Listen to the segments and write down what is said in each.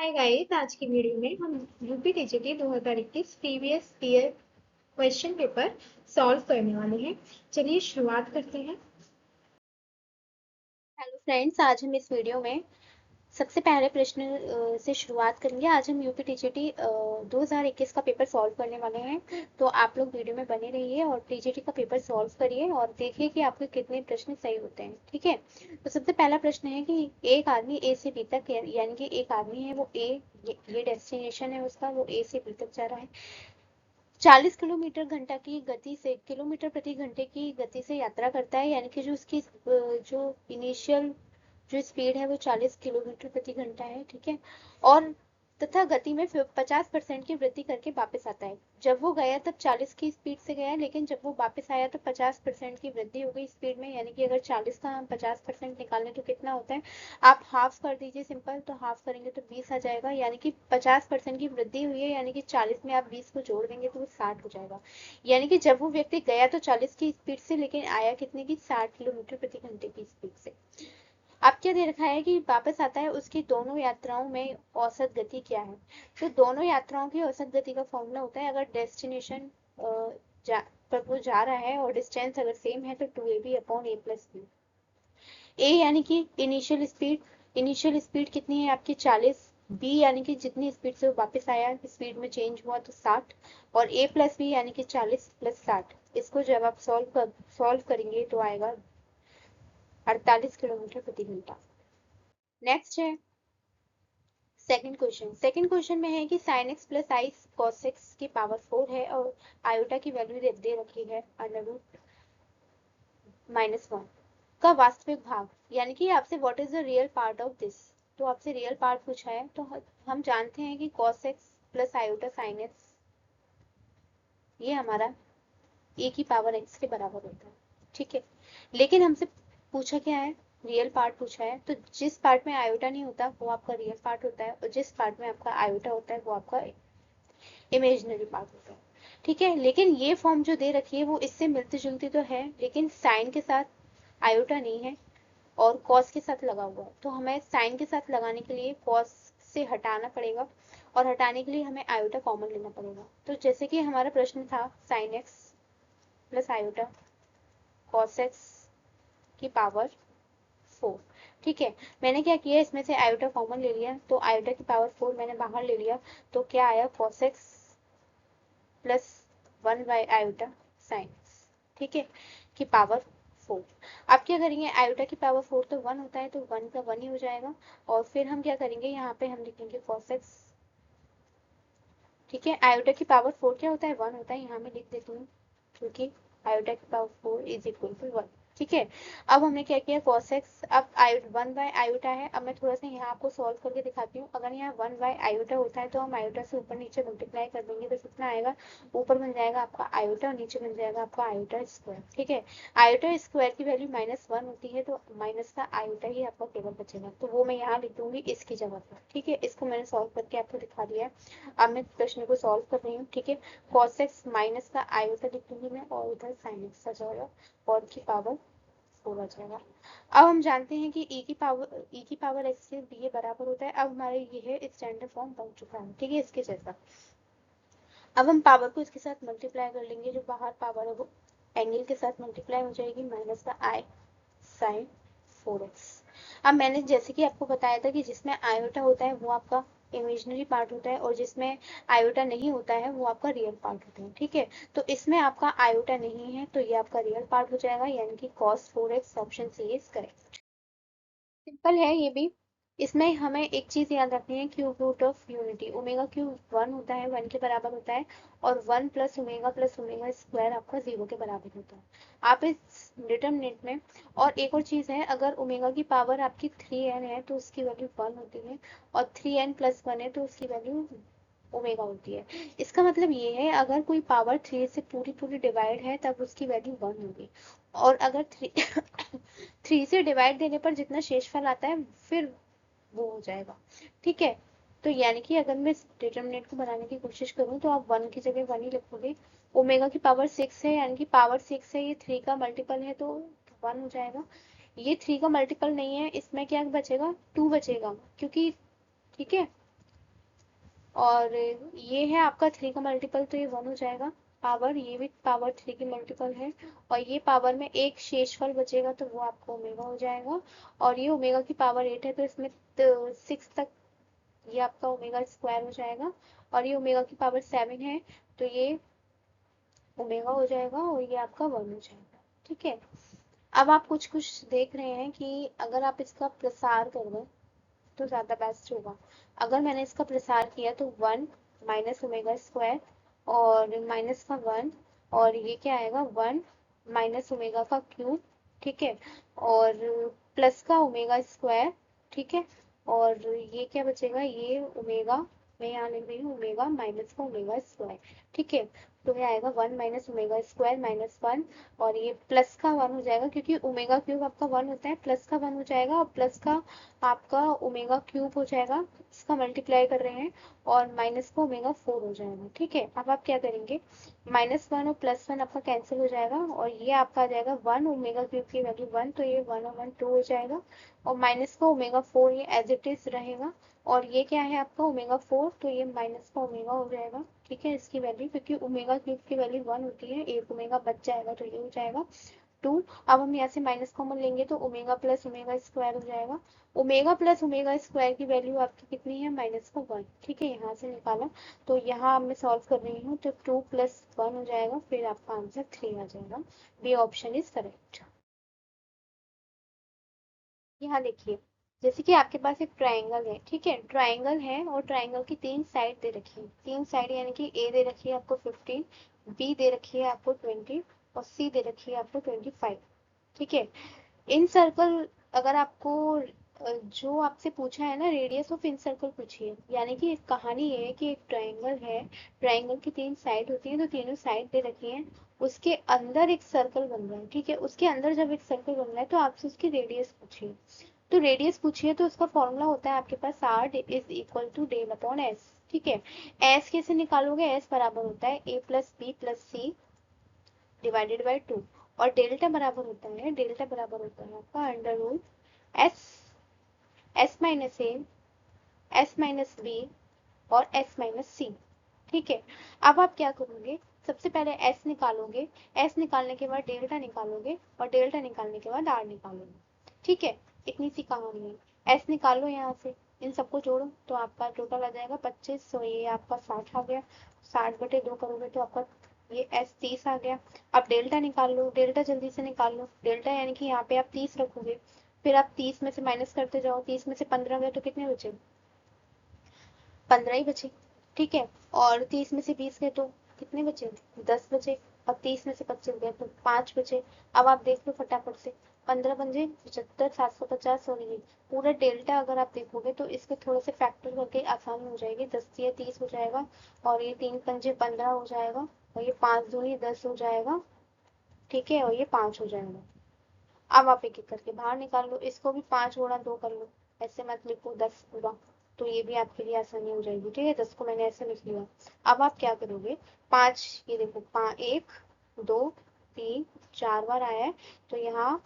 Hi guys, आज की video में हम UP TGT 2021 previous year question paper solve करने वाले हैं। चलिए शुरुआत करते हैं। हेलो फ्रेंड्स, आज हम इस वीडियो में सबसे पहले प्रश्न से शुरुआत करेंगे। आज हम यूपी टीजीटी 2021 का पेपर सॉल्व करने वाले हैं। तो आप लोग वीडियो में बने रहिए और टीजीटी का पेपर सॉल्व करिए और देखिए कि आपके कितने प्रश्न सही होते हैं। ठीक है, तो सबसे पहला प्रश्न है कि एक आदमी ए से बी तक, यानी कि एक आदमी है वो ए, ये डेस्टिनेशन है उसका, वो ए से बी तक जा रहा है। 40 किलोमीटर घंटा की गति से, किलोमीटर प्रति घंटे की गति से यात्रा करता है, यानी कि जो उसकी जो इनिशियल जो स्पीड है वो 40 किलोमीटर प्रति घंटा है। ठीक है, और तथा गति में 50% की वृद्धि करके वापस आता है। जब वो गया तब 40 की स्पीड से गया, लेकिन जब वो वापस आया तो 50% की वृद्धि हो गई स्पीड में, यानी कि अगर 40 का हम 50% निकालें तो कितना होता है, आप हाफ कर दीजिए सिंपल, तो हाफ करेंगे तो 20 आ जाएगा, यानी कि 50% की वृद्धि हुई है, यानी कि 40 में आप 20 को जोड़ देंगे तो वो 60 हो जाएगा। यानी कि जब वो व्यक्ति गया तो 40 की स्पीड से, लेकिन आया कितने की, 60 किलोमीटर प्रति घंटे की स्पीड से। अब क्या दे रखा है कि वापस आता है, उसकी दोनों यात्राओं में औसत गति क्या है। तो दोनों यात्राओं की औसत गति का फॉर्मूला होता है, अगर डेस्टिनेशन पर वो जा रहा है और डिस्टेंस अगर सेम है तो 2ab upon a plus B. A यानी कि इनिशियल स्पीड कितनी है आपकी, 40। बी यानी कि जितनी स्पीड से वो वापस आया, स्पीड में चेंज हुआ तो 60। और ए प्लस बी यानी कि 40 प्लस 60। इसको जब आप सॉल्व करेंगे तो आएगा 48 किलोमीटर प्रति घंटा। नेक्स्ट है सेकंड क्वेश्चन में है कि sine x plus I cos x की पावर 4 है और आयोटा की वैल्यू दे रखी है अंडर रूट -1 का वास्तविक भाग, यानी कि आपसे what is the real part of this. तो आपसे रियल पार्ट पूछा है, तो हम जानते हैं कि cos x plus iota sine x ये हमारा ए की पावर एक्स के बराबर होता है। ठीक है, लेकिन हमसे पूछा क्या है, रियल पार्ट पूछा है, तो जिस पार्ट में आयोटा नहीं होता वो आपका रियल पार्ट होता है, और जिस पार्ट में आपका आयोटा होता है वो आपका इमेजिनरी पार्ट होता है। ठीक है, लेकिन ये फॉर्म जो दे रखी है वो इससे मिलती जुलती तो है, लेकिन साइन के साथ आयोटा नहीं है और कॉस के साथ लगा हुआ है, तो हमें साइन के साथ लगाने के लिए कॉस से हटाना पड़ेगा, और हटाने के लिए हमें आयोटा कॉमन लेना पड़ेगा। तो जैसे कि हमारा प्रश्न था sine x plus iota cos x की पावर 4। ठीक है, मैंने क्या किया, इसमें से आयोटा कॉमन ले लिया, तो आयोटा की पावर 4 मैंने बाहर ले लिया, तो क्या आया, cos x plus 1 by iota sine. ठीक है, की पावर 4। अब क्या करेंगे, आयोटा की पावर 4 तो 1 होता है, तो 1 का 1 ही हो जाएगा, और फिर हम क्या करेंगे, यहाँ पे हम लिखेंगे कॉस एक्स। ठीक है, आयोटा की पावर 4 क्या होता है, 1 होता है, यहाँ मैं लिख देती हूँ, क्योंकि आयोटा की पावर 4 इज इक्वल टू 1। ठीक है, अब हमने क्या किया, cos x, अब 1 बाय आयोटा है, अब मैं थोड़ा सा यहाँ आपको सॉल्व करके दिखाती हूँ। अगर यहाँ 1 बाय आयोटा होता है तो हम आयोटा से ऊपर नीचे मल्टीप्लाई कर देंगे तो कितना आएगा, ऊपर बन जाएगा आपका आयोटा और नीचे बन जाएगा आपका आयोटा स्क्वायर। ठीक है, आयोटा स्क्वायर की वैल्यू -1 होती है, तो माइनस का आयोटा ही आपका केवल बचेगा, तो वो मैं यहाँ लिख दूंगी इसकी जगह पर। ठीक है, इसको मैंने सॉल्व करके आपको दिखा दिया है। अब मैं प्रश्न को सॉल्व कर रही हूँ। ठीक है, cos x माइनस का आयोटा लिख दूंगी मैं, और इधर sin x आ जाएगा, और की पावर 4 आ जाएगा। अब हम जानते हैं कि e की पावर x से b बराबर होता है। अब हमारे ये है स्टैंडर्ड फॉर्म बन चुका है। ठीक है, इसके जैसा। अब हम पावर को इसके साथ मल्टीप्लाई कर लेंगे, जो बाहर पावर है वो एंगल के साथ मल्टीप्लाई हो जाएगी, माइनस का i sin 4x। अब मैंने जैसे कि आपको बताया था कि जिसमें आयोटा होता है वो आपका इमेजिनरी पार्ट होता है, और जिसमें आयोटा नहीं होता है वो आपका रियल पार्ट होता है। ठीक है, तो इसमें आपका आयोटा नहीं है तो ये आपका रियल पार्ट हो जाएगा, यानी कि cos 4x option C is correct. Simple है ये भी। इसमें हमें एक चीज याद रखनी है, cube root of unity, omega cube 1 होता है, 1 के बराबर होता है, और 1 प्लस ओमेगा स्क्वायर आपका 0 के बराबर होता है। आप इस डिटर्मिनेंट में, और एक और चीज है, अगर ओमेगा की पावर आपकी 3n है तो उसकी वैल्यू 1 होती है, और 3n प्लस 1 है तो उसकी वैल्यू ओमेगा होती है। इसका मतलब ये है, अगर कोई पावर 3 से पूरी पूरी डिवाइड है तब उसकी वैल्यू 1 होगी, और अगर 3 से डिवाइड देने पर जितना शेषफल आता है फिर वो हो जाएगा। ठीक है, तो यानी कि अगर मैं इस डिटर्मिनेंट को बनाने की कोशिश करूँ तो आप 1 की जगह 1 ही लिखोगे। ओमेगा की पावर 6 है, यानी कि पावर 6 है, ये 3 का मल्टीपल है तो 1 हो जाएगा। ये 3 का मल्टीपल नहीं है, इसमें क्या बचेगा, 2 बचेगा, क्योंकि ठीक है, और ये है आपका 3 का मल्टीपल, तो ये 1 हो जाएगा पावर, ये भी पावर 3 की मल्टीपल है, और ये पावर में एक शेषफल बचेगा तो वो आपका ओमेगा हो जाएगा, और ये ओमेगा की पावर 8 है तो इसमें 6 तक ये आपका ओमेगा स्क्वायर हो जाएगा, और ये ओमेगा की पावर 7 है तो ये ओमेगा हो जाएगा, और ये आपका 1 हो जाएगा। ठीक है, अब आप कुछ कुछ देख रहे हैं कि अगर आप इसका प्रसार कर दें तो ज़्यादा बेस्ट होगा। अगर मैंने इसका प्रसार किया तो 1 माइनस ओमेगा स्क्वायर, और माइनस का 1, और ये क्या आएगा 1 माइनस ओमेगा का क्यूब, ठीक है, और प्लस का ओमेगा स्क्वायर, ठीक है, और ये क्या बचेगा, ये ओमेगा, मैं यहाँ लिख रही हूँ ओमेगा माइनस का ओमेगा स्क्वायर, ठीक है, तो ये आएगा 1 माइनस ओमेगा स्क्वायर माइनस 1, और ये प्लस का 1 हो जाएगा क्योंकि ओमेगा क्यूब आपका 1 होता है, प्लस का 1 हो जाएगा, और प्लस का आपका ओमेगा क्यूब हो जाएगा, इसका मल्टीप्लाई कर रहे हैं, और माइनस का ओमेगा 4 हो जाएगा। ठीक है, अब आप क्या करेंगे, -1 और +1 आपका कैंसिल हो जाएगा, और ये आपका आ जाएगा 1 ओमेगा क्यूब की वैल्यू 1, तो ये 1 और 1 2 हो जाएगा, और माइनस का ओमेगा 4 ये एज इट इज रहेगा, और ये क्या है आपका ओमेगा 4, तो ये माइनस का ओमेगा हो जाएगा। ठीक है, इसकी वैल्यू, क्योंकि ओमेगा क्यूब की वैल्यू 1 होती है, एक ओमेगा बच जाएगा तो ये हो जाएगा 2। अब हम यहाँ से माइनस कॉमन लेंगे तो ओमेगा प्लस ओमेगा स्क्वायर हो जाएगा, ओमेगा प्लस ओमेगा स्क्वायर की वैल्यू आपकी कितनी है, -1। ठीक है, यहाँ से निकाला, तो यहाँ अब मैं सॉल्व कर रही हूँ तो 2 + 1 हो जाएगा, फिर आपका आंसर 3 आ जाएगा। B option is correct. यहाँ देखिए, जैसे कि आपके पास एक ट्राइंगल है, ठीक है, ट्राइंगल है और ट्राइंगल की 3 साइड दे रखी है, 3 साइड यानी कि ए दे रखी है आपको 15, बी दे रखी है आपको 20, और सी दे रखी है आपको 25। ठीक है, इन सर्कल, अगर आपको जो आपसे पूछा है ना रेडियस ऑफ इन सर्कल पूछिए, यानी कि एक कहानी ये है कि एक ट्रायंगल है, ट्रायंगल की 3 साइड होती है, तो तीनों साइड दे रखी है, उसके अंदर एक सर्कल बन रहा है, ठीक है, उसके अंदर जब एक सर्कल बन रहा है तो आपसे उसकी रेडियस पूछिए, तो रेडियस पूछिए तो उसका फॉर्मूला होता है आपके पास r is equal to del upon S. ठीक है, एस कैसे निकालोगे, एस बराबर होता है a plus b plus c divided by 2, और डेल्टा बराबर होता है, डेल्टा बराबर होता है आपका under root S, S minus A, S minus B, और एस माइनस सी। ठीक है, अब आप क्या करोगे, सबसे पहले एस निकालोगे, एस निकालने के बाद डेल्टा निकालोगे, और डेल्टा निकालने के बाद आर निकालोगे। ठीक है, इतनी सी कहानी है, एस निकालो यहाँ से, इन सबको जोड़ो तो आपका टोटल आ जाएगा 25, तो ये आपका 60 आ गया, 60/2 करोगे तो आपका ये एस 30 आ गया। अब डेल्टा निकाल लो, डेल्टा जल्दी से निकाल लो, डेल्टा यानी कि यहाँ पे आप 30 रखोगे, फिर आप 30 में से माइनस करते जाओ, 30 में से 15 गए तो कितने बचे, 15 ही बचे। ठीक है, और 30 में से 20 गए तो कितने बचे, 10 बचे। अब 30 में से 25 गए तो 5 बचे। अब आप देख लो फटाफट से, 15 पंजे 75, 750, और ये पूरा डेल्टा अगर आप देखोगे तो इसके थोड़े से फैक्टर करके आसानी हो जाएगी, 10 या 30 हो जाएगा, और ये 3 पंजे 15 हो जाएगा, और ये 5 दूनी 10 हो जाएगा, ठीक है, और ये 5 हो जाएगा। अब आप एक एक करके बाहर निकाल लो, इसको भी 5 गुणा 2 कर लो, ऐसे मत लिखो 10 पूरा, तो ये भी आपके लिए आसानी हो जाएगी। ठीक है, 10 को मैंने ऐसे लिख लिया। अब आप क्या करोगे, 5, ये देखो 1 2 3 4 बार आया है, तो यहाँ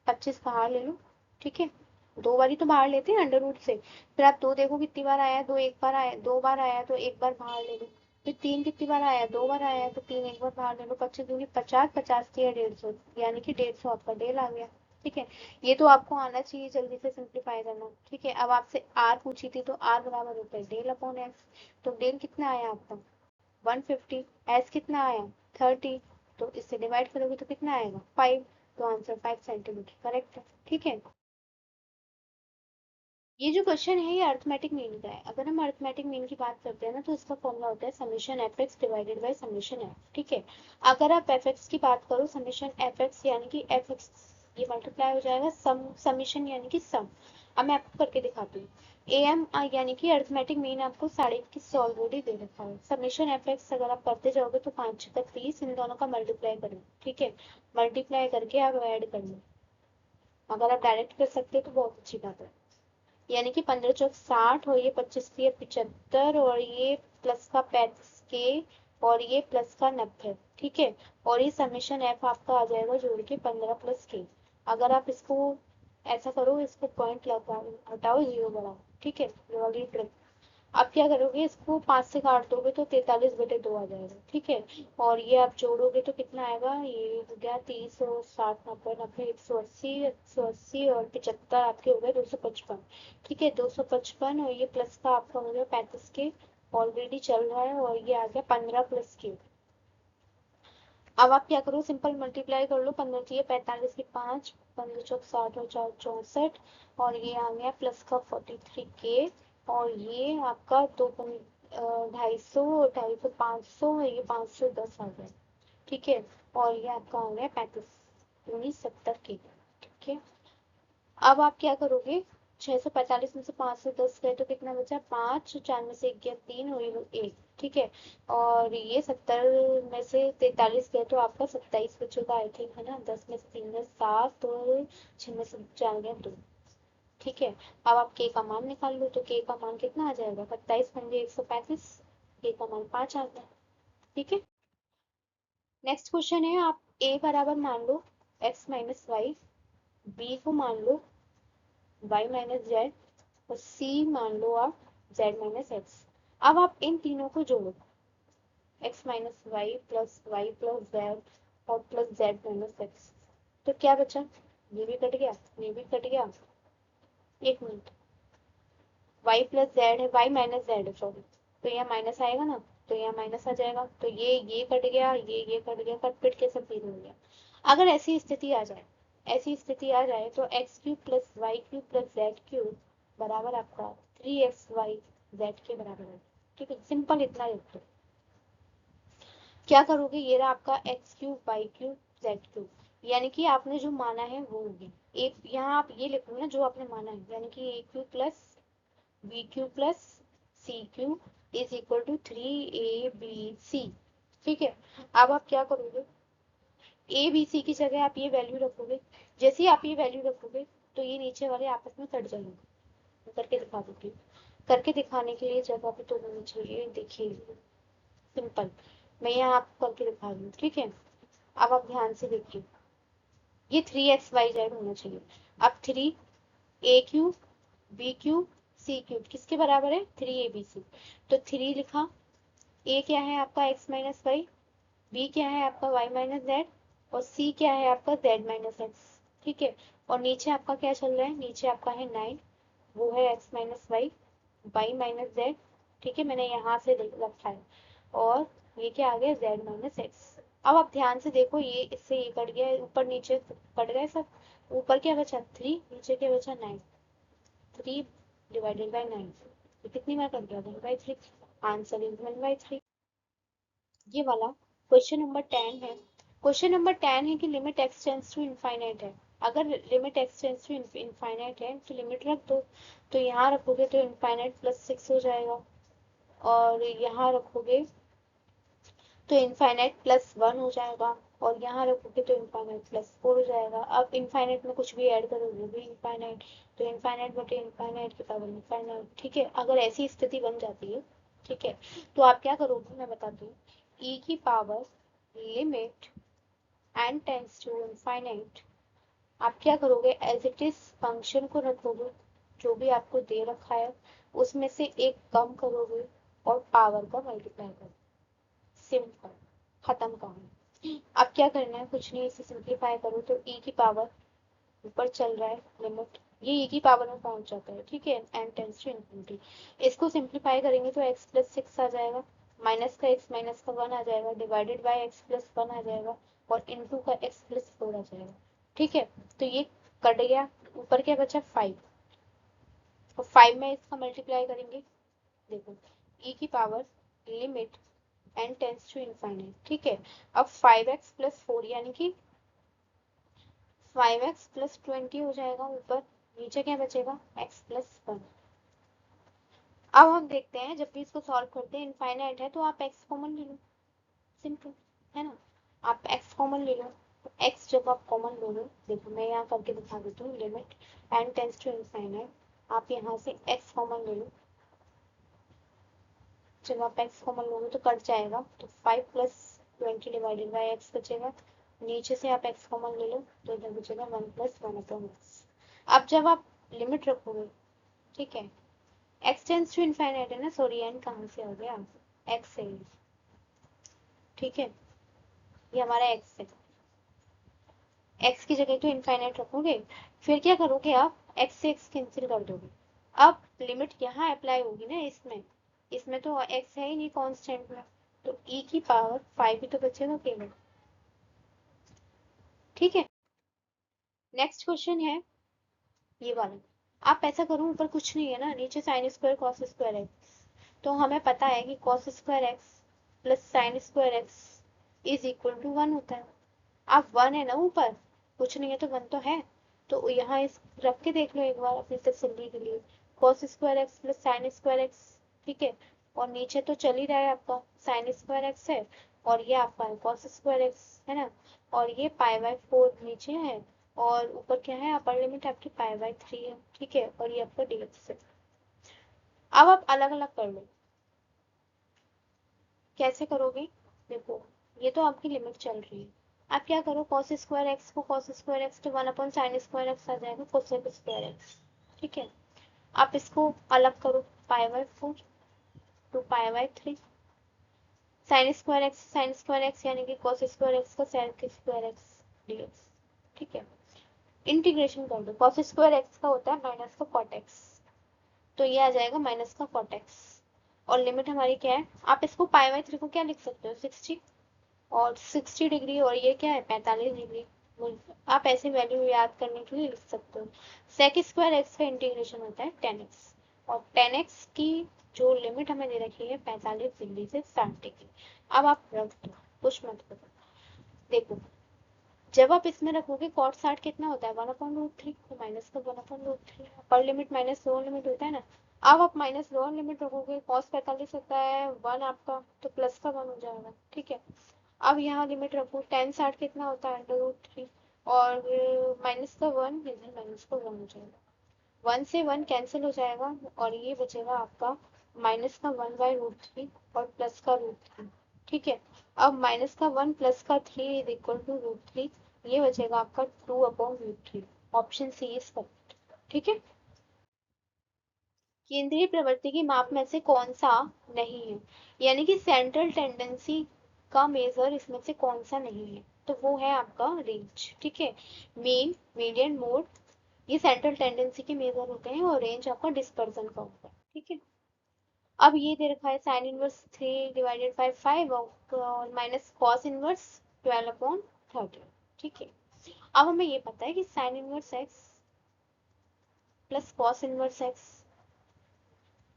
25 बाहर ले लो। ठीक है, 2 बार ही तो बाहर लेते हैं अंडर रूट से, फिर आप 2 देखो कितनी बार आया है, 2 एक बार आया, 2 बार आया तो 1 बार बाहर ले लो, फिर 3 कितनी बार आया, 2 बार आया तो 3 एक बार बाहर ले लो, 25 दूनी 50, 50 की 150, यानी कि 150 आपका डेल आ गया। ठीक है, ये तो आपको आना चाहिए जल्दी से सिंप्लीफाई करना। ठीक है, अब आपसे आर पूछी थी तो आर बराबर होता है डेल अपॉन एक्स, तो डेल कितना आया आपका 150, एस कितना आया 30, तो इससे डिवाइड करोगे तो कितना आएगा 5, तो आंसर 5 सेंटीमीटर करेक्ट है। ठीक है, ये जो क्वेश्चन है ये अर्थमेटिक मीन का है। अगर हम अर्थमेटिक मीन की बात करते हैं ना तो इसका फॉर्मूला होता है summation F x divided by summation F. ठीक है, अगर आप एफ एक्स की बात करो, समेशन एफ एक्स यानी कि एफ एक्स ये मल्टीप्लाई हो जाएगा सम, समेशन यानी कि सम। अब मैं आपको करके दिखाती हूँ, ए एम यानी कि अर्थमेटिक मीन आपको 21.5 ऑलरेडी दे रखा है, समेशन एफ एक्स अगर आप करते जाओगे तो 5 6 30, इन दोनों का मल्टीप्लाई कर लो। ठीक है, मल्टीप्लाई करके आप ऐड कर लो, अगर आप डायरेक्ट कर सकते हो तो बहुत अच्छी बात है, यानी कि 15 चौक 60, और ये 25 के 75, और ये प्लस का 35 के, और ये प्लस का 90। ठीक है, और ये समेशन एफ आपका आ जाएगा जोड़ के 15 प्लस के। अगर आप इसको ऐसा करो, इसको पॉइंट लगा हटाओ, जीरो बढ़ाओ। ठीक है, ये वाली ट्रिक। अब क्या करोगे, इसको 5 से काट दोगे तो 43/2 आ जाएगा, ठीक है। और ये आप जोड़ोगे तो कितना आएगा, ये हो गया 30 और 60 90 90 180 और 75 आपके हो गए 255, ठीक है 255। और ये प्लस का आपका हो गया 35 के ऑलरेडी चल रहा है, और ये आ गया 15 प्लस के। अब आप क्या करो, सिंपल मल्टीप्लाई कर लो, 15 चाहिए 45 की 5, 15 चौक 60 और 4 64, और ये आ गया प्लस का 43 के, और ये आपका 250 250 500, ये 510 आ गया, ठीक है। और ये आपका हो गया 35 19 70 के, ठीक है। अब आप क्या करोगे, 645 में से 510 गए तो कितना बचा, 5, 4 में से 1 गया 3 और ये 1, ठीक है। और ये 70 में से 43 गए तो आपका 27 बचेगा आई थिंक, है ना। 10 में से 3 गए 7 और 6 में से 4 गया 2, ठीक है। अब आप के का मान निकाल लो, तो के का मान कितना आ जाएगा, 27 पंजे 135, के का मान 5 आता है, ठीक है। नेक्स्ट क्वेश्चन है, आप ए बराबर मान लो x माइनस वाई, बी को मान लो y माइनस जेड, और c मान लो आप z माइनस एक्स। अब आप इन तीनों को जोड़ो, x minus y plus z और प्लस जेड माइनस एक्स, तो क्या बचा, ये भी कट गया, ये भी कट गया, एक मिनट, y प्लस जेड है, y माइनस जेड है सॉरी, तो यहाँ माइनस आएगा ना, तो यहाँ माइनस आ जाएगा, तो ये कट गया, ये कट गया, कट पिट के सब जीरो हो गया। अगर ऐसी स्थिति आ जाए, ऐसी स्थिति आ जाए तो x cube plus y cube plus z cube बराबर आपका 3xy जेड के बराबर है, ठीक है। सिंपल इतना लिख लो। क्या करोगे, ये रहा आपका x cube y cube z cube, यानी कि आपने जो माना है वो होगी, एक यहाँ आप ये लिख लो ना जो आपने माना है, यानी कि A cube plus B cube plus C cube is equal to 3abc, ठीक है। अब आप क्या करोगे, ए बी सी की जगह आप ये वैल्यू रखोगे, जैसे ही आप ये वैल्यू रखोगे तो ये नीचे वाले आपस में कट जाएंगे। मैं करके दिखा दूंगी, करके दिखाने के लिए जगह पे तो होनी चाहिए, देखिए सिंपल, मैं यहाँ आपको करके दिखा रही हूँ, ठीक है। अब आप ध्यान से देखिए, ये 3xyz होना चाहिए। अब 3a cube B cube C cube किसके बराबर है, 3abc, तो 3 लिखा, ए क्या है आपका x माइनस वाई, बी क्या है आपका y माइनस जेड, और सी क्या है आपका z माइनस एक्स, ठीक है। और नीचे आपका क्या चल रहा है, नीचे आपका है 9, वो है x minus y, y minus z, ठीक है, मैंने यहाँ से रखा है, और ये क्या आ गया z माइनस एक्स। अब आप ध्यान से देखो, ये इससे ये कट गया, ऊपर नीचे कट गए सब, ऊपर क्या बचा 3, नीचे क्या बचा 9, 3 डिवाइडेड बाई 9, ये कितनी बार कट गया 1/3, आंसर इज 1/3। ये वाला क्वेश्चन नंबर 10 है। क्वेश्चन नंबर 10 है कि limit x tends to infinite है, अगर limit x tends to infinite है तो लिमिट रख दो, तो यहाँ रखोगे तो इनफाइनाइट प्लस 6 हो जाएगा, और यहाँ रखोगे तो इनफाइनाइट प्लस 1 हो जाएगा, और यहाँ रखोगे तो इनफाइनाइट प्लस 4 हो जाएगा। अब इनफाइनाइट में कुछ भी ऐड करो वो भी इनफाइनाइट, तो इनफाइनाइट बटे इनफाइनाइट के पावर इनफाइनाइट, ठीक है। अगर ऐसी स्थिति बन जाती है, ठीक है, तो आप क्या करोगे मैं बताती हूँ, e की power limit n tends to infinite, आप क्या करोगे, एज इट इज फंक्शन को रखोगे, जो भी आपको दे रखा है उसमें से एक कम करोगे और पावर का मल्टीप्लाई करोगे, सिंपल, खत्म कहानी। अब क्या करना है, कुछ नहीं, इसे सिंप्लीफाई करो तो e की पावर ऊपर चल रहा है लिमिट, ये e की पावर में पहुंच जाता है, ठीक है, एन टेंस टू इनफिनिटी। इसको सिंप्लीफाई करेंगे तो x प्लस 6 आ जाएगा, माइनस का x माइनस का 1 आ जाएगा, डिवाइडेड बाय x प्लस 1 आ जाएगा, और इनटू का x प्लस 4 आ जाएगा, ठीक है। तो ये कट गया, ऊपर क्या बचा 5, और 5 में इसका मल्टीप्लाई करेंगे, देखो e की power limit n tends to infinite, ठीक है। अब 5x प्लस 4 यानी कि 5x प्लस 20 हो जाएगा ऊपर, नीचे क्या बचेगा x प्लस 1। अब हम देखते हैं, जब भी इसको सॉल्व करते हैं इनफाइनाइट है तो आप x कॉमन ले लो, सिंपल है ना, आप x कॉमन ले लो, तो x जब आप कॉमन लो लो, देखो मैं यहाँ करके दिखा देती हूँ, limit n tends to infinite, आप यहाँ से x कॉमन ले लो, जब आप x कॉमन लोगे तो कट जाएगा, तो 5 प्लस 20 डिवाइडेड बाई एक्स बचेगा, नीचे से आप x कॉमन ले लो तो इधर बचेगा 1 प्लस 1 अपॉन एक्स। अब जब आप लिमिट रखोगे, ठीक है, x टेंस टू इनफाइनाइट है ना, सॉरी एन कहाँ से हो गया, x से, ठीक है, ये हमारा x है, x की जगह तो इनफाइनाइट रखोगे, फिर क्या करोगे आप, x से x कैंसिल कर दोगे। अब लिमिट यहाँ अप्लाई होगी ना, इसमें तो x है ही नहीं कांस्टेंट में, तो e की पावर 5 ही तो बचेगा केवल, ठीक है। नेक्स्ट क्वेश्चन है ये वाला, आप ऐसा करो, ऊपर कुछ नहीं है ना, नीचे sine square cos square x, तो हमें पता है कि cos square x plus sine square x is equal to 1 होता है। आप 1 है ना ऊपर, कुछ नहीं है तो 1 तो है, तो यहाँ इस रख के देख लो एक बार अपनी तसल्ली के लिए, cos square x plus sine square x, ठीक है, और नीचे तो चल ही रहा है आपका साइन स्क्वायर एक्स है, और ये आपका कॉस स्क्वायर एक्स है ना, और ये पाई/4 नीचे है, और ऊपर क्या है, अपर लिमिट आपकी पाई/3 है, ठीक है, और ये आपका dx है। अब आप अलग अलग कर लो, कैसे करोगे, देखो ये तो आपकी लिमिट चल रही है, आप क्या करो, cos स्क्वायर एक्स को cos स्क्वायर एक्स तो 1/sin स्क्वायर एक्स आ जाएगा cosec स्क्वायर एक्स, ठीक है। आप इसको अलग करो, पाई/4 टू पाई/3, sin स्क्वायर एक्स यानी कि cos स्क्वायर एक्स का sec स्क्वायर एक्स dx, ठीक है। इंटीग्रेशन कर दो, cos स्क्वायर एक्स का होता है माइनस का cot x, तो ये आ जाएगा माइनस का cot x, और लिमिट हमारी क्या है, आप इसको पाई/3 को क्या लिख सकते हो, 60, और 60 डिग्री, और ये क्या है 45 डिग्री, आप ऐसे वैल्यू याद करने के लिए लिख सकते हो। सेक स्क्वायर एक्स का इंटीग्रेशन होता है 10x, और 10x की जो लिमिट हमें दे रखी है 45 डिग्री से 60 डिग्री। अब आप रख दो, कुछ मत करो, देखो जब आप इसमें रखोगे cot 60 कितना होता है 1/√3, तो माइनस का 1/√3, upper limit minus lower limit होता है ना, अब आप माइनस लोअर लिमिट रखोगे, cos 45 होता है 1 आपका, तो प्लस का 1 हो जाएगा, ठीक है। अब यहाँ लिमिट रखो, tan 60 कितना होता है √3, और माइनस का 1, इधर माइनस का 1 हो जाएगा, 1 से 1 कैंसिल हो जाएगा, और ये बचेगा आपका माइनस का 1/√3 और प्लस का √3, ठीक है। अब माइनस का 1 प्लस का 3 इज इक्वल टू √3, ये बचेगा आपका 2/√3, ऑप्शन सी इज करेक्ट, ठीक है। केंद्रीय प्रवृत्ति की माप में से कौन सा नहीं है, यानी कि सेंट्रल टेंडेंसी का मेजर इसमें से कौन सा नहीं है, तो वो है आपका रेंज, ठीक है। मीन, मीडियन, मोड, ये सेंट्रल टेंडेंसी के मेजर होते हैं, और रेंज आपका डिस्पर्सन का होता है, ठीक है। अब ये दे रखा है साइन इनवर्स 3 डिवाइडेड बाई 5 और माइनस कॉस इनवर्स 12/30, ठीक है। अब हमें ये पता है कि sign inverse x plus cos inverse x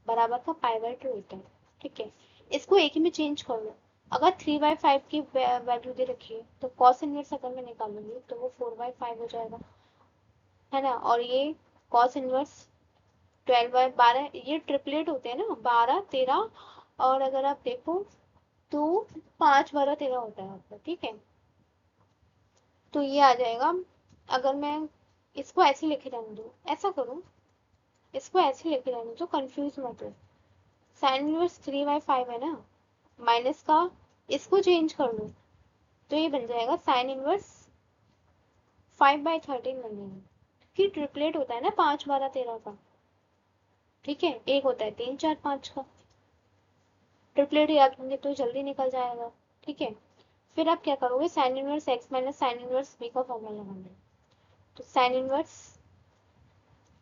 बराबर का पाई/2 होता है, ठीक है। इसको एक ही में चेंज कर लो, अगर 3/5 की वैल्यू दे रखी है, तो कॉस इनवर्स अगर मैं निकालूंगी तो वो 4/5 हो जाएगा, है ना, और ये कॉस इनवर्स 12/12, ये ट्रिपलेट होते हैं ना, 12 13, और अगर आप देखो तो 5 12 13 होता है आपका, ठीक है। तो ये आ जाएगा, अगर मैं इसको ऐसे लिखे रहने दूँ, ऐसा करूँ, इसको ऐसे लिखे रहने दो, कंफ्यूज मत हो, साइन इनवर्स 3/5 है ना, माइनस का इसको चेंज कर लो, तो ये बन जाएगा साइन इनवर्स 5/13 बन जाएगा, कि ट्रिपलेट होता है ना 5 12 13 का, ठीक है, एक होता है 3 4 5 का, ट्रिपलेट याद होंगे तो जल्दी निकल जाएगा, ठीक है। फिर आप क्या करोगे, sine inverse x minus sine inverse b का फॉर्मूला लगाना, तो साइन इनवर्स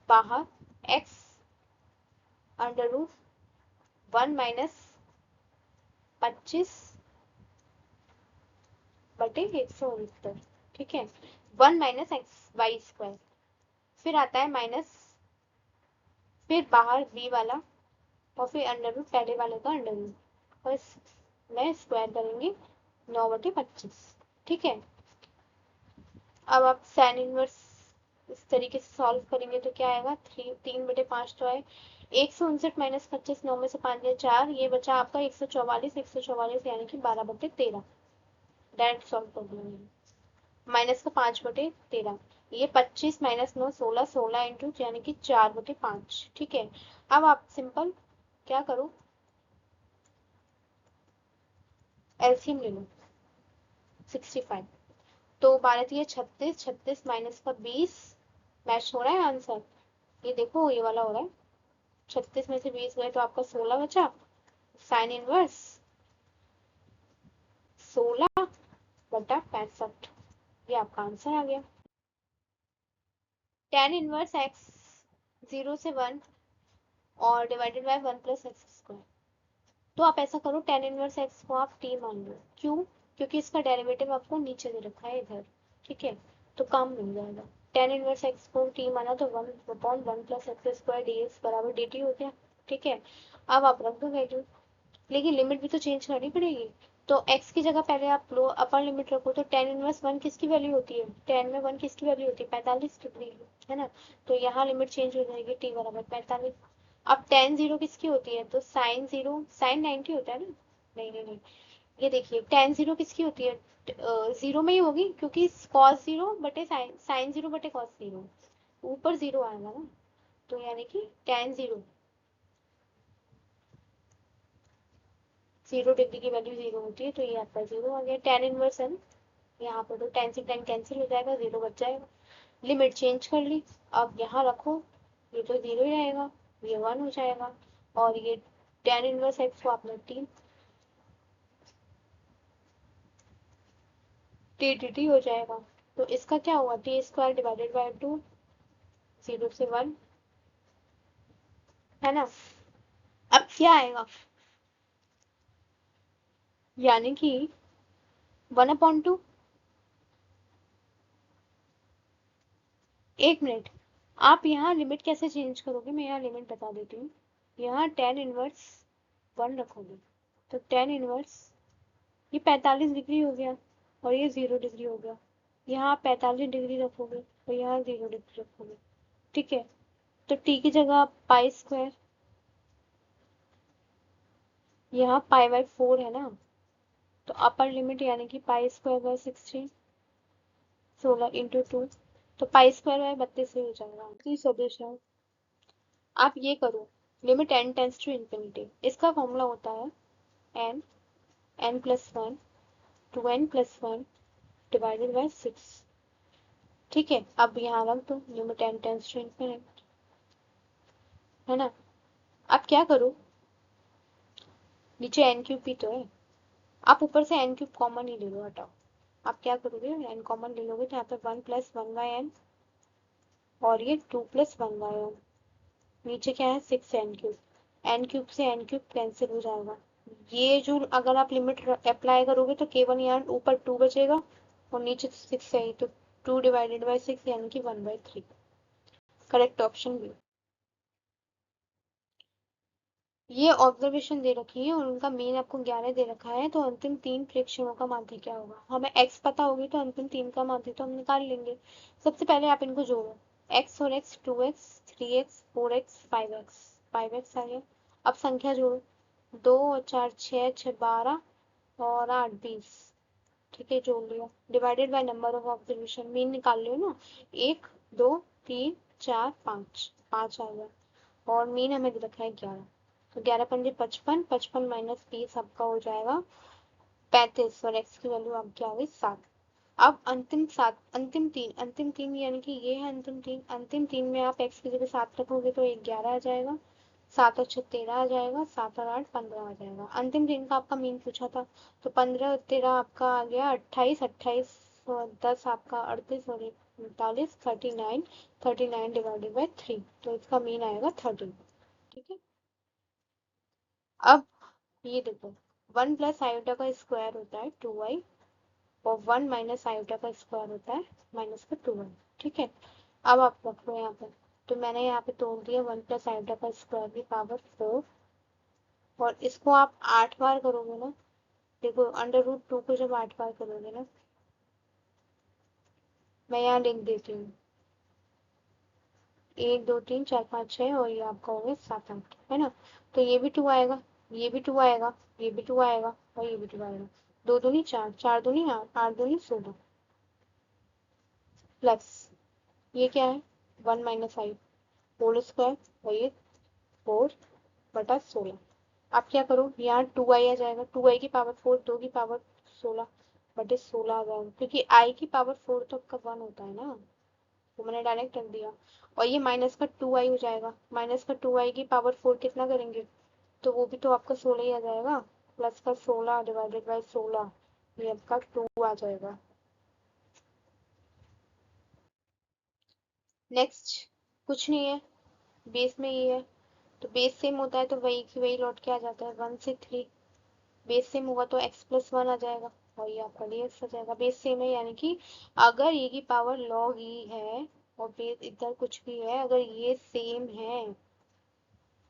बाहर एक्स अंडर रूट 1 माइनस 25/169, ठीक है, 1 माइनस एक्स वाई स्क्वायर, फिर आता है माइनस, फिर बाहर बी वाला, और फिर अंडर रूट पहले वाले का अंडर रूट, और मैं स्क्वायर करेंगे 9/25, ठीक है। अब आप साइन इनवर्स इस तरीके से सॉल्व करेंगे तो क्या आएगा, 3/5 तो आए, 159 माइनस 25, 9 में से 5 गया 4, ये बचा आपका 144 यानी कि 12/13, डायरेक्ट सॉल्व कर दूंगी, माइनस का 5/13, ये 25 माइनस 9 16, 16 इंटू यानी कि 4/5, ठीक है। अब आप सिंपल क्या करो, एलसीएम ले लो, 65, तो 12 36, 36 माइनस का 20, मैच हो रहा है आंसर, ये देखो ये वाला हो रहा है, 36 में से 20 गए तो आपका 16 बचा। साइन इनवर्स 16/65, ये आपका आंसर आ गया। tan इनवर्स x 0 से 1 और divided by 1 plus x square. तो आप ऐसा करो, tan इनवर्स x को आप t मान लो। क्यों? क्योंकि इसका डेरिवेटिव आपको नीचे दे रखा है इधर, ठीक है, तो काम मिल जाएगा। tan इनवर्स x को t माना तो 1/1 प्लस एक्स स्क्वायर dx बराबर dt हो गया, ठीक है। अब आप रख दो वैल्यू, लेकिन लिमिट भी तो चेंज करनी पड़ेगी। तो x की जगह पहले आप लो अपर लिमिट रखो, तो tan इनवर्स 1 किसकी वैल्यू होती है? tan में 1 किसकी वैल्यू होती है? 45 डिग्री, है ना। तो यहाँ लिमिट चेंज हो जाएगी, t बराबर 45। अब tan 0 किसकी होती है? तो sin 0 sin 90 होता है ना। नहीं नहीं नहीं, ये देखिए tan 0 किसकी होती है? 0 में ही होगी, क्योंकि cos 0 बटे sin 0 बटे cos 0, ऊपर 0 आएगा ना। तो यानी कि tan 0 0 डिग्री की वैल्यू 0 होती है, तो ये आपका 0 आ गया। tan इनवर्स है, यहाँ पर तो tan से tan कैंसिल हो जाएगा, 0 बच जाएगा। लिमिट चेंज कर ली, अब यहाँ रखो, ये तो 0 ही रहेगा, ये 1 हो जाएगा। और ये tan इनवर्स एक्स को आपने टी डी टी हो जाएगा। तो इसका क्या हुआ? टी स्क्वायर डिवाइडेड बाई 2, 0 से 1, है ना। अब क्या आएगा? यानी कि 1/2। एक मिनट, आप यहाँ लिमिट कैसे चेंज करोगे? मैं यहाँ लिमिट बता देती हूँ। यहाँ tan इनवर्स 1 रखोगे, तो tan इनवर्स ये 45 डिग्री हो गया और ये 0 डिग्री हो गया। यहाँ आप 45 डिग्री रखोगे और यहाँ 0 डिग्री रखोगे, ठीक है। तो t की जगह आप पाई स्क्वायर, यहाँ पाई/4 है ना, तो अपर लिमिट यानी कि पाई स्क्वायर बाय 16, 16 × 2, तो पाई स्क्वायर बाय 32 ही हो जाएगा। की सोल्यूशन आप ये करो, limit n tends to infinity, इसका फॉर्मूला होता है n n+1 2n+1 divided by 6, ठीक है। अब यहाँ रख दो limit n tends to infinity, है ना। अब क्या करो, नीचे n क्यूब भी तो है, आप ऊपर से n क्यूब कॉमन ही ले लो, हटाओ। आप क्या करोगे, n कॉमन ले लोगे तो यहाँ पे 1+1/n और ये 2+1/n, नीचे क्या है 6n क्यूब, n क्यूब से n क्यूब कैंसिल हो जाएगा। ये जो अगर आप लिमिट अप्लाई करोगे तो केवल यहाँ ऊपर 2 बचेगा और नीचे 6 है, तो 2 डिवाइडेड बाई 6 यानी कि 1/3, करेक्ट ऑप्शन बी। ये ऑब्जर्वेशन दे रखी है और उनका मीन आपको 11 दे रखा है, तो अंतिम 3 प्रेक्षणों का माध्य क्या होगा? हमें x पता होगी तो अंतिम 3 का माध्य तो हम निकाल लेंगे। सबसे पहले आप इनको जोड़ो, x और x 2x 3x 4x 5x 5x आ गया। अब संख्या जोड़ो, 2 और 4 6 6 12 और 8 20, ठीक है, जोड़ लिया। Divided by number of observation, mean निकाल लियो ना, 1 2 3 4 5, 5 आ गया। और मीन हमें दे रखा है 11, तो 11×5 = 55, 55 - 20 आपका हो जाएगा 35 और x की वैल्यू आपकी आ गई 7। अब अंतिम 7, अंतिम तीन यानी कि ये है अंतिम तीन में आप x की जगह 7 रखोगे तो एक 11 आ जाएगा, 7 और 6 13 आ जाएगा, 7 और 8 15 आ जाएगा। अंतिम तीन का आपका मीन पूछा था, तो 15 और 13 आपका आ गया 28, 28 और 10 आपका 38 और 39, 39, 39 डिवाइडेड बाई 3, तो इसका मीन आएगा 13, ठीक है। अब ये देखो, 1 प्लस आयोटा का स्क्वायर होता है 2y और 1 माइनस आयोटा का स्क्वायर होता है -2y, ठीक है। अब आप रख लो यहाँ पर, तो मैंने यहाँ पे तोड़ दिया 1 प्लस आयोटा का स्क्वायर की पावर 4, और इसको आप 8 बार करोगे ना, देखो √2 को जब 8 बार करोगे ना, मैं यहाँ लिख देती हूँ 1 2 3 4 5 6 और ये आपका हो गया 7 8, है ना। तो ये भी 2 आएगा, ये भी 2 आएगा, ये भी 2 आएगा और ये भी 2 आएगा, 2 दूनी 4, 4 दूनी 8, 8 दूनी 16, प्लस ये क्या है 1 माइनस आई होल स्क्वायर और ये 4/16। आप क्या करो, यहाँ 2i आ जाएगा, 2i की पावर 4, 2 की पावर 16/16 आ जाएगा, क्योंकि i की पावर 4 तो आपका 1 होता है ना, वो मैंने डायरेक्ट रख दिया। और ये माइनस का 2i हो जाएगा, माइनस का 2i की पावर 4 कितना करेंगे, तो वो भी तो आपका 16 ही आ जाएगा। प्लस का 16 डिवाइडेड बाई 16, ये आपका 2 आ जाएगा। नेक्स्ट कुछ नहीं है, बेस में ये है, तो बेस सेम होता है तो वही की वही लौट के आ जाता है 1 से 3। बेस सेम होगा तो x+1 आ जाएगा और ये आपका dx आ जाएगा। बेस सेम है यानी कि अगर ये की पावर log e है और बेस इधर कुछ भी है, अगर ये सेम है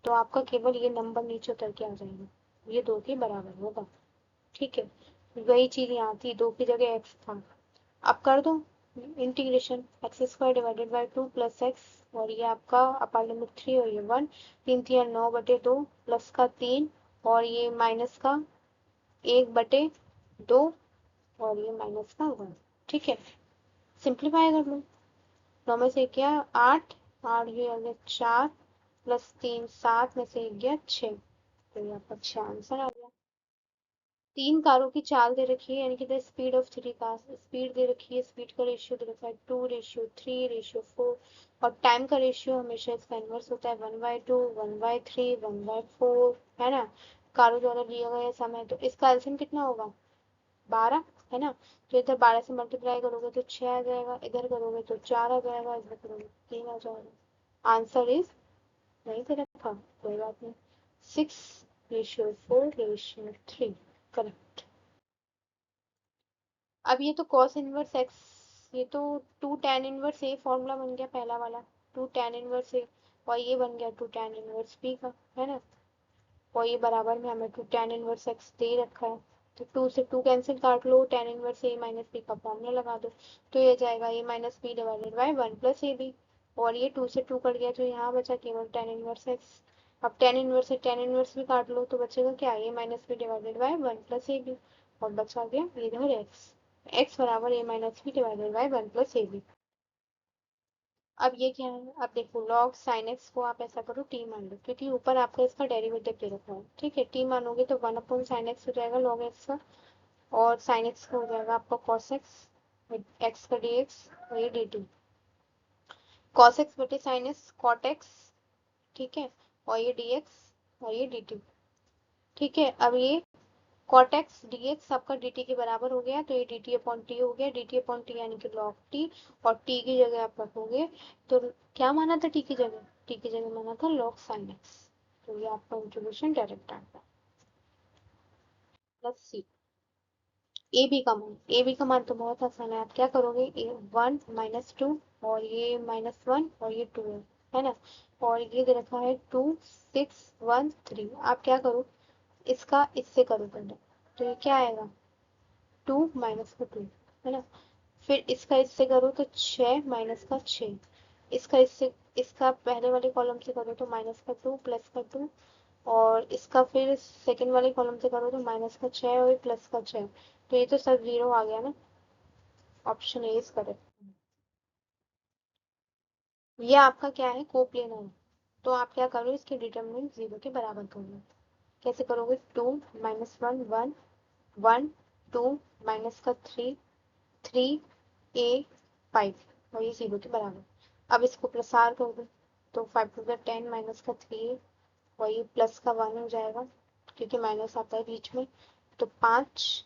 तो आपका केवल ये नंबर नीचे उतर के आ जाएगा, ये 2 के बराबर होगा। ठीक है, वही चीज यहाँ थी, 2 की जगह x था। अब कर दो integration, x² divided by 2 plus x, और ये आपका अपर लिमिट 3 और ये 1, 3 3 9/2 प्लस का 3 और ये माइनस का 1/2 और ये माइनस का 1। ठीक है, सिंप्लीफाई कर लो। 9 में से क्या 8, 8 ये आ गया 4 प्लस 3 7 में से 1 गया 6, तो ये आपका 6 आंसर आ गया। 3 कारों की चाल दे रखी है, यानी कि the speed of 3 cars, speed दे रखी है, स्पीड का रेशियो दे रखा है 2:3 रेशियो 4, और टाइम का रेशियो हमेशा इसका इनवर्स होता है 1/2 1/3 1/4, है ना। कारों द्वारा लिया गया समय, तो इसका एलसीएम कितना होगा 12, है ना। तो इधर 12 से मल्टीप्लाई करोगे तो 6 आ जाएगा, इधर करोगे तो 4 आ जाएगा, इधर करोगे 3 आ जाएगा। आंसर इज नहीं दे रखा, कोई बात नहीं, 6:4:3 करेक्ट। अब ये तो cos इनवर्स x, ये तो 2 tan इनवर्स a फॉर्मूला बन गया पहला वाला, 2 tan इनवर्स a, और ये बन गया 2 tan इनवर्स b का, है ना। और ये बराबर में हमें 2 tan इनवर्स x दे रखा है, तो 2 से 2 कैंसिल काट लो, tan inverse a minus b का फॉर्मूला लगा दो, तो ये जाएगा a minus b divided by 1 plus ab, और ये 2 से 2 कट गया तो यहाँ बचा केवल tan इनवर्स x। अब tan इनवर्स से tan इनवर्स भी काट लो तो बचेगा क्या, a minus b divided by 1 plus ab, और बचा गया इधर x, x बराबर a minus b divided by 1 plus a b. अब ये क्या है, अब देखो log sin x को आप ऐसा करो t मान लो, क्योंकि ऊपर आपका इसका डेरिवेटिव दे रखा है। ठीक है, t मानोगे तो 1/sin x हो जाएगा log x का, और sin x का हो जाएगा आपका cos x, x का dx और ये dt, cos x बटे sin x cot x, ठीक है, और ये dx और ये dt। ठीक है, अब ये cot x dx आपका dt के बराबर हो गया, तो ये dt अपॉन t हो गया, dt अपॉन t यानी कि log t, और t की जगह आप रखोगे तो क्या माना था, t की जगह माना था log sin x, तो ये आपका इंटीग्रेशन डायरेक्ट आ गया। प्लस सी, ए बी का मान तो बहुत आसान है, आप क्या करोगे, ए 1 माइनस 2 और ये -1 और ये 2 है ना, और ये दे रखा है 2 6 1 3, आप क्या करो, इसका इससे करो पहले, तो ये क्या आएगा 2 माइनस का 2, है ना। फिर इसका इससे करो तो 6 माइनस का 6, इसका इससे, इसका पहले वाले कॉलम से करो तो माइनस का 2 प्लस का 2, और इसका फिर सेकंड वाले कॉलम से करो तो माइनस का 6 और प्लस का 6, तो ये तो सब जीरो आ गया ना, ऑप्शन ए इज करेक्ट। ये आपका क्या है, कोप्लेनर है, तो आप क्या करो, इसके डिटरमिनेंट 0 के बराबर करो। कैसे करोगे, 2 -1 1 1 2 माइनस का 3 3 a 5 और ये 0 के बराबर। अब इसको प्रसार कर दो, तो 5 टू द 10 माइनस का 3 और ये प्लस का 1 हो जाएगा, क्योंकि माइनस आता है बीच में, तो 5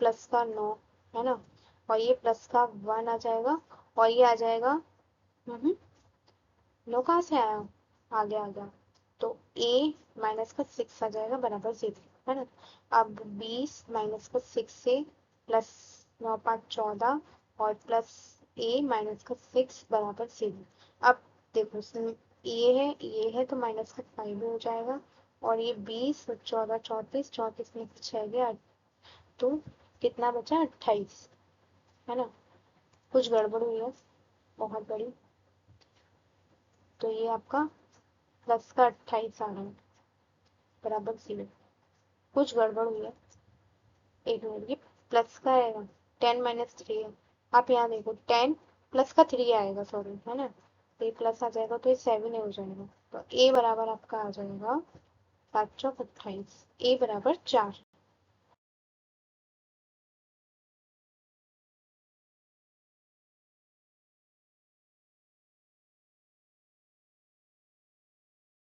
प्लस का 9, है ना, और ये प्लस का 1 आ जाएगा, और ये आ जाएगा 9 कहाँ से आया, आ गया, तो a माइनस का 6 आ जाएगा बराबर 0, है ना। अब 20 माइनस का 6 से प्लस 9 5 14 और प्लस a माइनस का 6 बराबर 0। अब देखो इसमें ये है तो माइनस का 5 हो जाएगा, और ये 20 और 14 34 34 में से 6 गया, तो कितना बचा 28, है ना। कुछ गड़बड़ हुई है बहुत बड़ी, तो ये आपका प्लस का 28 आ रहा है बराबर 0, कुछ गड़बड़ हुई है, एक मिनट, ये प्लस का आएगा, 10 माइनस 3 है, आप यहाँ देखो 10 प्लस का 3 आएगा, सॉरी, है ना, तो ये प्लस आ जाएगा तो ये 7 हो जाएगा, तो ए बराबर आपका आ जाएगा 528, ए बराबर 4।